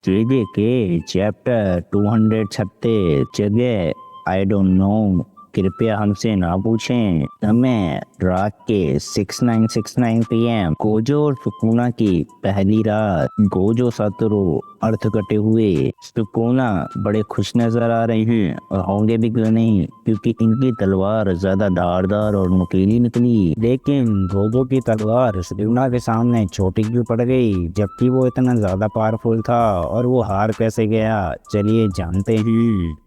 के चैप्टर 236 जगह I don't know, कृपया हमसे ना पूछें। समय रात के 6969 PM। गोजो और सुकुना की पहली रात। गोजो सतरो अर्थ कटे हुए। सुकुना बड़े खुश नजर आ रहे हैं और होंगे भी क्यों नहीं, क्योंकि इनकी तलवार ज्यादा धारदार और नुकीली निकली। लेकिन गोजो की तलवार सुकुना के सामने छोटी क्यों पड़ गई, जबकि वो इतना ज्यादा पावरफुल था, और वो हार कैसे गया, चलिए जानते हैं।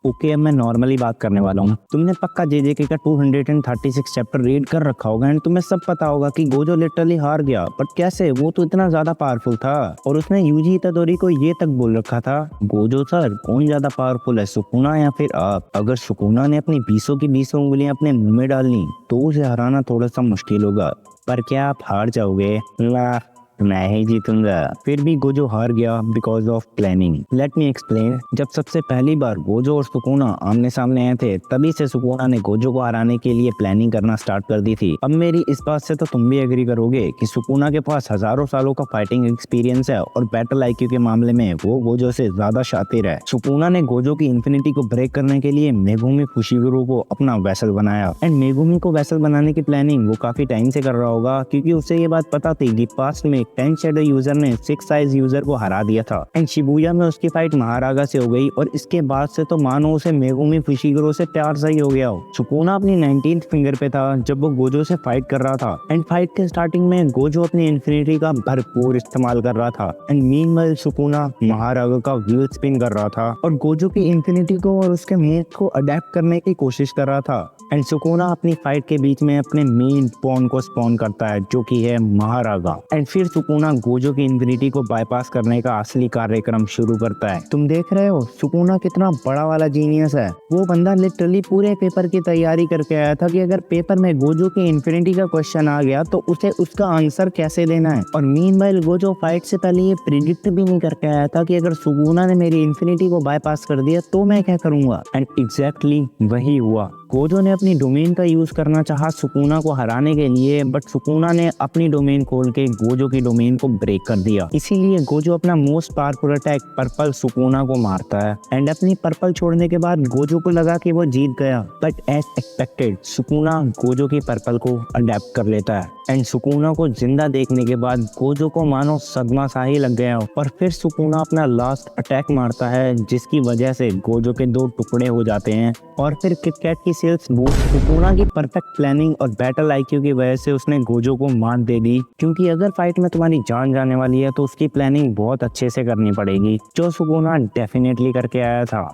ओके, अब मैं नॉर्मली बात करने वाला हूँ। तुमने पक्का जेजेके का 236 चैप्टर रीड कर रखा होगा एंड तुम्हें सब पता होगा कि गोजो लिटरली हार गया, बट कैसे? वो तो इतना ज्यादा पावरफुल था और उसने यूजी इतादोरी को ये तक बोल रखा था, गोजो सर कौन ज्यादा पावरफुल है, सुकुना या फिर आप? अगर सुकुना ने अपनी 20 की 20 उंगलियां अपने मुंह में डालनी तो उसे हराना थोड़ा सा मुश्किल होगा, पर क्या आप हार जाओगे? ना, मैं ही जीतूंगा। फिर भी गोजो हार गया because of planning. Let me explain. जब सबसे पहली बार गोजो और सुकुना आमने सामने आए थे, तभी से सुकुना ने गोजो को हराने के लिए प्लानिंग करना स्टार्ट कर दी थी। अब मेरी इस बात से तो तुम भी एग्री करोगे कि सुकुना के पास हजारों सालों का फाइटिंग एक्सपीरियंस है और बैटल आईक्यू के मामले में वो गोजो से ज्यादा शातिर है। सुकुना ने गोजो की इन्फिनिटी को ब्रेक करने के लिए मेगुमी फुशिगुरु को अपना वेसल बनाया एंड मेगुमी को वेसल बनाने की प्लानिंग वो काफी टाइम से कर रहा होगा, क्योंकि उसे ये बात पता थी कि पास्ट में 10 शैडो यूजर ने 6 साइज यूजर को हरा दिया था एंड शिबुया में उसकी फाइट महारागा से हो गई, और इसके बाद से तो मानो उसे मेगुमी फुशिगुरु से प्यार सा ही हो गया हो। सुकुना अपनी 19th फिंगर पे था जब वो गोजो से फाइट कर रहा था एंड फाइट के स्टार्टिंग में गोजो अपनी इन्फिनिटी का भरपूर इस्तेमाल कर रहा था एंड मीनवाइल सुकुना महारागा का व्हील स्पिन कर रहा था और गोजो की इन्फिनिटी को और उसके मेथ को अडेप्ट करने की कोशिश कर रहा था एंड सुकुना अपनी फाइट के बीच में अपने मेन पॉन को स्पॉन करता है जो कि है महारागा, एंड फिर सुकुना गोजो की इन्फिनिटी को बाईपास करने का असली कार्यक्रम शुरू करता है। तुम देख रहे हो सुकुना कितना बड़ा वाला जीनियस है। वो बंदा लिटरली पूरे पेपर की तैयारी करके आया था कि अगर पेपर में गोजो की इन्फिनिटी का क्वेश्चन आ गया तो उसे उसका आंसर कैसे देना है, और मीनवाइल गोजो फाइट से पहले ये प्रिडिक्ट भी नहीं करके आया था कि अगर सुकुना ने मेरी इन्फिनिटी को बाईपास कर दिया तो मैं क्या करूंगा, एंड एग्जैक्टली वही हुआ। गोजो ने अपनी डोमेन का यूज करना चाहा सुकुना को हराने के लिए, बट सुकुना ने अपनी डोमेन खोल के गोजो की डोमेन को ब्रेक कर दिया। इसीलिए गोजो अपना most powerful attack purple Sukuna को मारता है एंड अपनी पर्पल छोड़ने के बाद गोजो को लगा कि वो जीत गया, but as expected Sukuna Gojo की पर्पल को अडेप्ट कर लेता है एंड सुकुना को जिंदा देखने के बाद गोजो को मानो सदमा सा ही लग गया, और फिर सुकुना अपना लास्ट अटैक मारता है जिसकी वजह से गोजो के 2 टुकड़े हो जाते हैं, और फिर किटकैट की सेल्स बूस्ट। सुकुना की परफेक्ट प्लानिंग और बैटल आईक्यू की वजह से उसने गोजो को मार दे दी, क्योंकि अगर फाइट में तुम्हारी जान जाने वाली है तो उसकी प्लानिंग बहुत अच्छे से करनी पड़ेगी, जो सुकुना डेफिनेटली करके आया था।